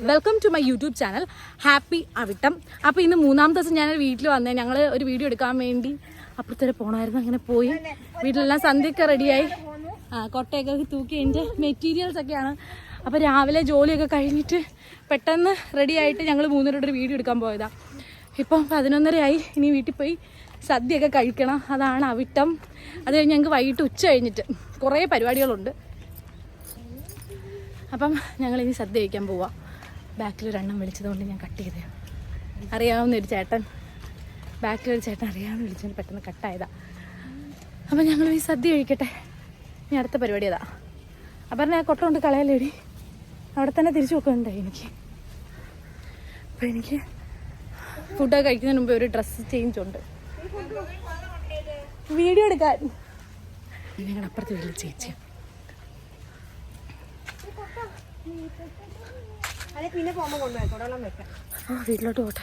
Welcome to my YouTube channel happy Avittam. അപ്പോൾ ഇന്ന് മൂന്നാമത്തെ ദിവസം ഞാനൊരു വീട്ടിൽ വന്നേ. ഞങ്ങൾ ഒരു വീഡിയോ എടുക്കാൻ വേണ്ടി അപ്പുറത്തേക്ക് പോകണമായിരുന്നു. അങ്ങനെ പോയി വീട്ടിലെല്ലാം സന്ധ്യയൊക്കെ റെഡിയായി, കൊട്ടയൊക്കെ തൂക്കി അതിൻ്റെ മെറ്റീരിയൽസ് ഒക്കെയാണ്. അപ്പോൾ രാവിലെ ജോലിയൊക്കെ കഴിഞ്ഞിട്ട് പെട്ടെന്ന് റെഡിയായിട്ട് ഞങ്ങൾ മൂന്നുപേരുടെ ഒരു വീഡിയോ എടുക്കാൻ പോയതാണ്. ഇപ്പം 11:30 ഇനി വീട്ടിൽ പോയി സദ്യയൊക്കെ കഴിക്കണം. അതാണ് അവിട്ടം. അത് കഴിഞ്ഞ് ഞങ്ങൾക്ക് വൈകിട്ട് ഉച്ച കഴിഞ്ഞിട്ട് കുറേ പരിപാടികളുണ്ട്. അപ്പം ഞങ്ങളിനി സദ്യ കഴിക്കാൻ പോവാം. ബാക്കിലൊരെണ്ണം വിളിച്ചതുകൊണ്ട് ഞാൻ കട്ട് ചെയ്തേ. അറിയാവുന്നൊരു ചേട്ടൻ, ബാക്കിലൊരു ചേട്ടൻ അറിയാമെന്ന് വിളിച്ചതുകൊണ്ട് പെട്ടെന്ന് കട്ടായതാണ്. അപ്പം ഞങ്ങൾ ഈ സദ്യ കഴിക്കട്ടെ. ഇനി അടുത്ത പരിപാടി അതാ. അപ്പം ഞാൻ കൊട്ട കൊണ്ട് കളയല്ലേടി, അവിടെ തന്നെ തിരിച്ചു വെക്കുന്നുണ്ടായി എനിക്ക്. അപ്പം എനിക്ക് ഫുഡൊക്കെ കഴിക്കുന്നതിന് മുമ്പ് ഒരു ഡ്രസ്സ് ചേഞ്ച് ഉണ്ട്, വീഡിയോ എടുക്കാൻ. ഞങ്ങളുടെ അപ്പുറത്ത് വീട്ടിൽ ചേച്ചി വീട്ടിലോട്ട് പോട്ടെ.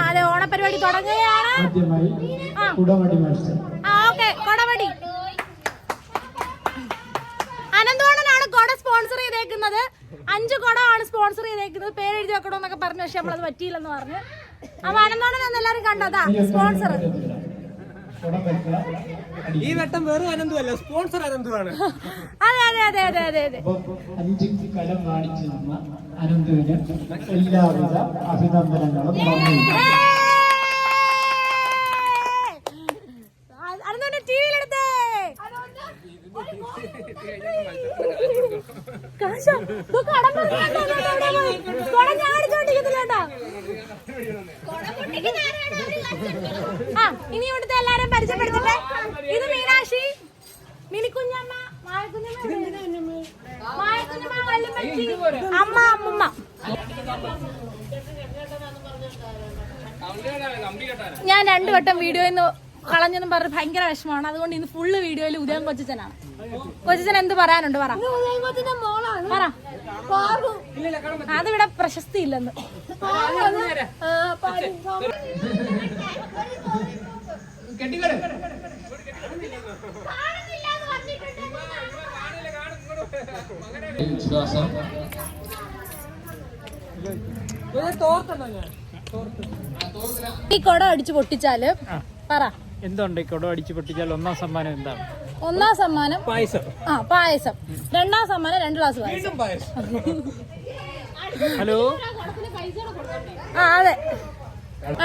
അതെ, ഓണപരിപാടി തുടങ്ങുകയാണ്. കൊടവടി അനന്തോണനാണ് കൊട സ്പോൺസർ ചെയ്തേക്കുന്നത്. 5 കൊടമാണ് സ്പോൺസർ ചെയ്തേക്കുന്നത്. പേരെഴുതി വെക്കണമെന്നൊക്കെ പറഞ്ഞു, പക്ഷെ നമ്മളത് പറ്റിയില്ലെന്ന് പറഞ്ഞു. അപ്പൊ അനന്തോണനൊന്നും എല്ലാരും കണ്ടതാ സ്പോൺസർ. ഈ വട്ടം വെറും അനന്തുമല്ല, സ്പോൺസർ അനന്തുമാണ്. അതെ അതെ അതെ അതെ അതെ അതെ. 5 കലം കാണിച്ചു തന്ന അനന്തുവിന് എല്ലാവിധ അഭിനന്ദനങ്ങളും. ഇനി ഇവിടുത്തെ എല്ലാരും പരിചയപ്പെടുത്തട്ടെ. ഇത് മീനാക്ഷി, മിനിക്കുഞ്ഞമ്മ, അമ്മ, അമ്മുമ്മ. ഞാൻ 2 വട്ടം വീഡിയോയിൽ കളഞ്ഞെന്നും പറഞ്ഞ് ഭയങ്കര വിഷമമാണ്. അതുകൊണ്ട് ഇന്ന് ഫുള്ള് വീഡിയോയിൽ ഉദയം കൊച്ചനാണ്. കൊച്ചൻ എന്ത് പറയാനുണ്ട് പറ. അതിവിടെ പ്രശസ്തി ഇല്ലെന്ന്. ഈ കൊട അടിച്ചു പൊട്ടിച്ചാല് പറ എന്തുണ്ട്? ഈ കൊട അടിച്ചു പൊട്ടിച്ചാൽ ഒന്നാം സമ്മാനം എന്താണ്? ഒന്നാം സമ്മാനം പായസം. പായസം. 2ാം സമ്മാനം 2 ഗ്ലാസ് പായസം. ഹലോ. അതെ,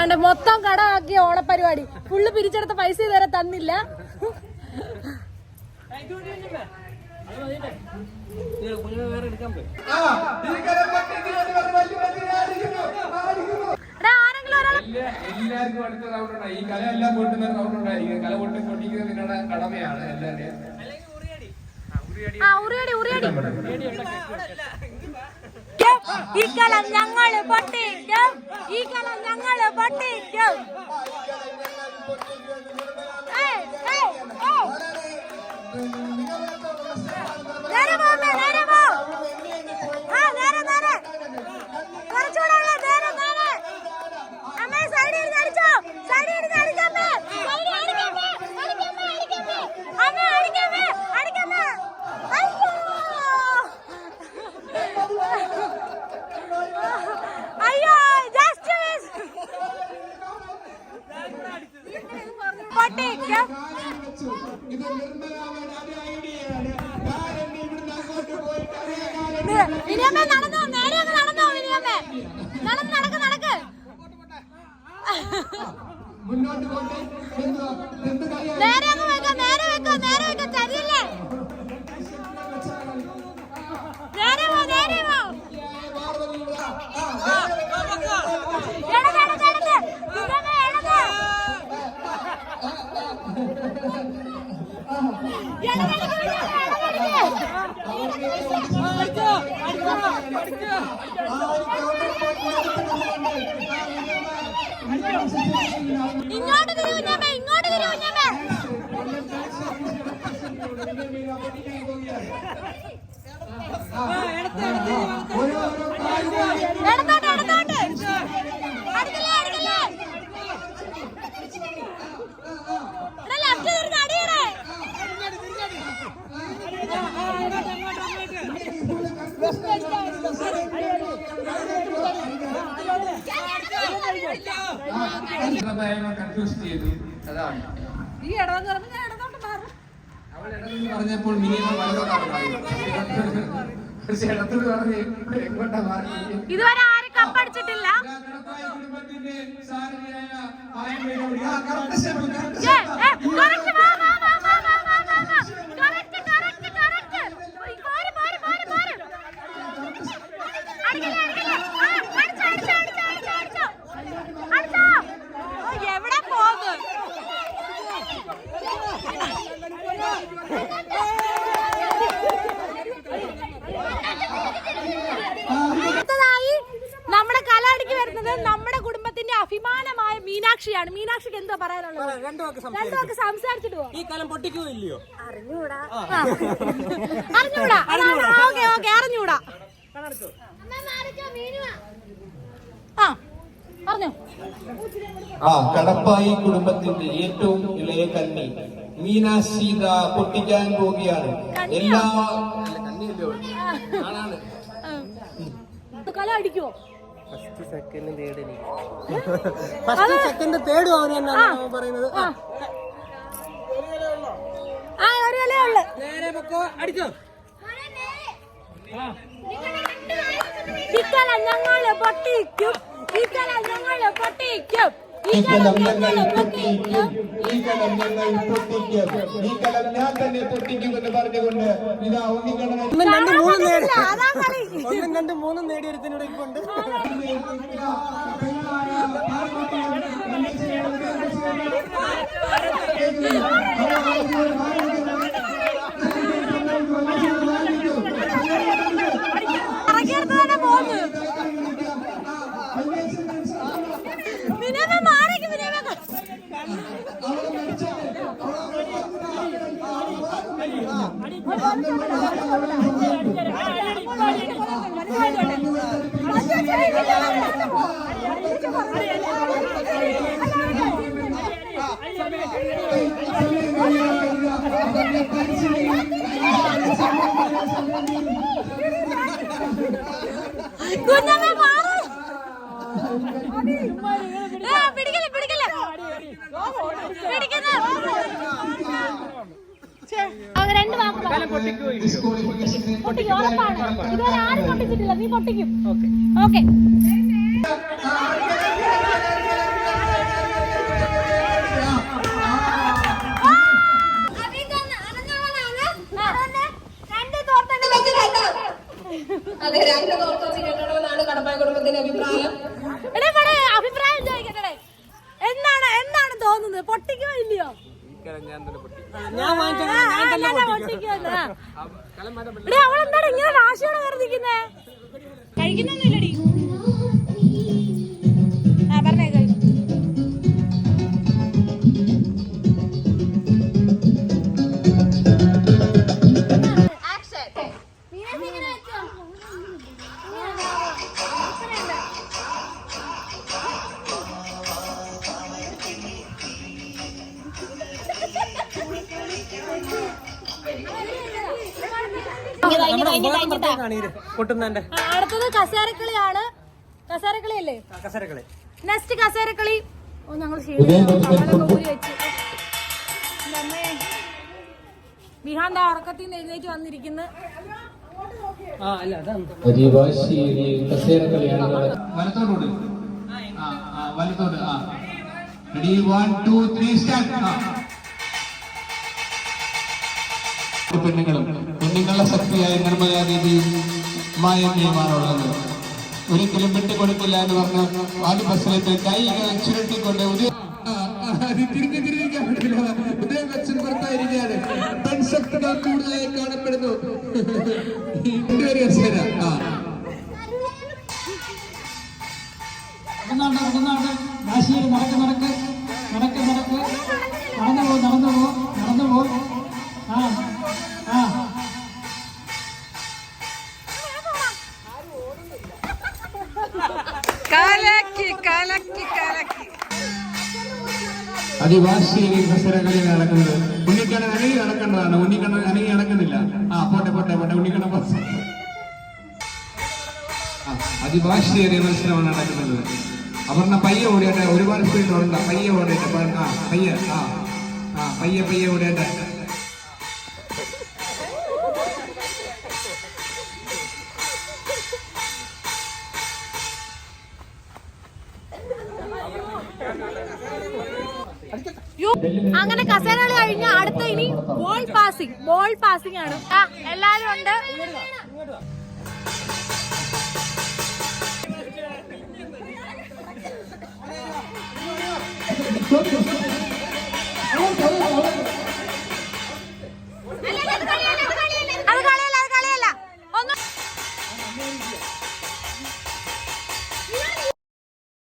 അതെ. മൊത്തം കടമാക്കിയ ഓണപ്പരിപാടി ഫുള്ള് പിരിച്ചെടുത്ത പൈസ ഇതുവരെ തന്നില്ല. എല്ലാവർക്കും അടുത്ത റൗണ്ട് ഉണ്ടായി. ഈ കല എല്ലാം പൊട്ടുന്ന റൗണ്ട് ഉണ്ടായിരിക്കും. കല പൊട്ടിക്കുന്നത് നിങ്ങളുടെ കടമയാണ് എല്ലാവരുടെയും. ഈ കലം ഞങ്ങള് പൊട്ടിക്കും, ഈ കലം ഞങ്ങള് പൊട്ടിക്കും. നേരെ പോ, നേരെ പോ. നേരെ നേരെ കുറച്ചുകൂടെ ഉള്ള നേരെ നേരെ. അമ്മേ സൈഡിൽ അടിച്ചോ, സൈഡിൽ അടിക്കമ്മേ, സൈഡിൽ അടിക്കമ്മേ, അടിക്കമ്മേ, അടിക്കമ്മേ, അമ്മേ അടിക്കമ്മേ, അടിക്കമ്മേ. അയ്യോ ജസ്റ്റ് മിസ്. പൊട്ടിക്കും. വിനിയമ്മേ നടന്നോ, നേരെ അങ്ങ് നടന്നോ. വിനിയമ്മേ നടന്ന് നടക്ക് നടക്ക്. നേരെ അങ്ങ് വെക്കാം, നേരെ വെക്കാം, നേരെ വെക്കാം. ചരിയല്ലേ, നേരെ പോ, നേരെ പോ. ഇങ്ങോട്ട് തിരിഞ്ഞമ്മേ, ഇങ്ങോട്ട് തിരിഞ്ഞമ്മേ. ഇടത്തോട്ട് ഇടത്തോട്ട് അടുക്കല്ലേ അടുക്കല്ലേ. ഇവിടെ ലെഫ്റ്റ് തിരിഞ്ഞ് അടിയണേ. കൺഫ്യൂസ് ചെയ്തു. അതാണ് ഈ ഇടവെന്ന് പറയുമ്പോ ഞാൻ ഇടത്തോട്ട് മാറും. അവൾ ഇടതെന്ന് പറഞ്ഞപ്പോൾ മിനിമം വലതോട്ടാണ് മാറിയത്. പക്ഷെ ഇടത്തോട്ട് പറഞ്ഞ് എങ്ങോട്ടാ മാറി? ഇതുവരെ ആരും കപ്പടിച്ചിട്ടില്ല. കുടുംബത്തിന്റെ സാരഥിയായ ആയമ്മയുടെ എവിടെ പോകുന്നു? അടുത്തതായി നമ്മുടെ കലാടിക്ക് വരുന്നത് നമ്മുടെ കുടുംബത്തിന്റെ അഭിമാനമായ മീനാക്ഷിയാണ്. മീനാക്ഷിക്ക് എന്താ പറയാനുള്ളത്? രണ്ടു വാക്ക് സംസാരിച്ചിട്ട് പോ. ഈ കാലം പൊട്ടിക്കോ ഇല്ലയോ? അറിഞ്ഞൂടാ. ഓക്കെ ഓക്കെ അറിഞ്ഞൂടാ. ആ പറഞ്ഞോ. കടപ്പായി കുടുംബത്തിന്റെ ഏറ്റവും ഇളയ കന്നി മീനാശീത പൊട്ടിക്കാൻ പോവുകയാണ്. എല്ലാ കല അടിക്കുവോ? ഫസ്റ്റ് സെക്കൻഡ് തേർഡ് അവനാണ് പറയുന്നത്. ആ ഒരു കലേ ഉള്ളു. നേരെ പൊക്കോ, അടിച്ചോ. ഇക്കല ഞങ്ങള് പൊട്ടിക്കും, ഇക്കല ഞങ്ങള് പൊട്ടിക്കും, ഈ കലം ഞങ്ങൾ പൊട്ടിക്കും, ഈ കലം ഞങ്ങൾ പൊട്ടിക്കും, ഈ കലം ഞാൻ തന്നെ പൊട്ടിക്കും എന്ന് പറഞ്ഞുകൊണ്ട് ഇതാ ഒന്നിക്കണം. ഒന്നും രണ്ടും മൂന്നും നേടി, അതാ കളി. ഒന്നും രണ്ടും മൂന്നും നേടിയൊരുത്തിനോട് ഇപ്പൊ ഉണ്ട്. ഇറങ്ങിയെടുത്തതന്നെ പോന്ന്. വിനയമേ മാറിക്ക്, വിനയമേ. കുഞ്ഞമ്മേ മാറ്. പിടിക്കല്ലേ പിടിക്കല്ലേ പിടിക്കുന്ന. അവര് രണ്ട് വാക്ക് പൊട്ടിക്കോ ഇല്ലയോ? പൊട്ടിക്കും, ഉറപ്പാണ്. ഇതുവരെ ആരും പൊട്ടിച്ചിട്ടില്ല, നീ പൊട്ടിക്കും. Okay okay. അതെ, രണ്ട് തോർത്ത് വെച്ച് കെട്ടണമെന്നാണ് കടപ്പായ കുടുംബത്തിന്റെ അഭിപ്രായം. അഭിപ്രായം ചോദിക്കട്ടെ, എന്താണ് തോന്നുന്നത്? പൊട്ടിക്കോ ഇല്ലയോ? അവളെന്താണ് ഇങ്ങനെ രാശിയോടെ കരുതിക്കുന്നേ? കഴിക്കുന്നൊന്നുമില്ലടി. പറഞ്ഞേ കഴിക്കും. പൊട്ടുന്നതിന്റെ അടുത്തത് കസേരക്കളിയാണ്. കസേരക്കളിയല്ലേ? കസരക്കളി. നെക്സ്റ്റ് കസേരക്കളി. ഓ ഞങ്ങൾ വിഹാന്ത ഉറക്കത്തിൽ നിന്ന് എഴുന്നേറ്റ് വന്നിരിക്കുന്നു. വലത്തോട് വലത്തോട്. Ready 1 2 3 start. പെണ്ണുങ്ങളും പെണ്ണുങ്ങളുടെ ശക്തിയായ നിർമ്മലാ ദേവിയും മായമ്മയുമാണുള്ളത്. ഒരിക്കലും വിട്ടുകൊടുക്കില്ല എന്ന് പറഞ്ഞ് ആദ്യ മത്സരത്തിൽ കൈകൾ ചുരുട്ടിക്കൊണ്ട് തിരിഞ്ഞിരിക്കാൻ പറ്റില്ല. ഉദയം ലക്ഷം പുറത്തായിരിക്കാതെ പെൺശക്തികൾ കൂടുതലായി കാണപ്പെടുന്നു. കാശിയിൽ നടക്ക് നടന്നു പോ അതിവാശിയിൽ മത്സരങ്ങളിൽ നടക്കുന്നത്. ഉണ്ണിക്കണ്ണൻ അനങ്ങി നടക്കേണ്ടതാണ്. ഉണ്ണിക്കണ്ണൻ അനങ്ങി നടക്കുന്നില്ല. പോട്ടെ ഉണ്ണിക്കണ്ണൻ അതിവാശിയേറിയ മത്സരമാണ് നടക്കുന്നത്. അപർണ പയ്യെ ഓടിയട്ടെ, ഒരുപാട് സ്പീഡ് ഓടണ്ട, പയ്യെ ഓടിയട്ടെ. പയ്യെ ഓടിയട്ടെ. അങ്ങനെ കസേരകളി കഴിഞ്ഞ അടുത്ത ഇനി ബോൾ പാസിംഗ് ആണ്. എല്ലാരും ഉണ്ട്.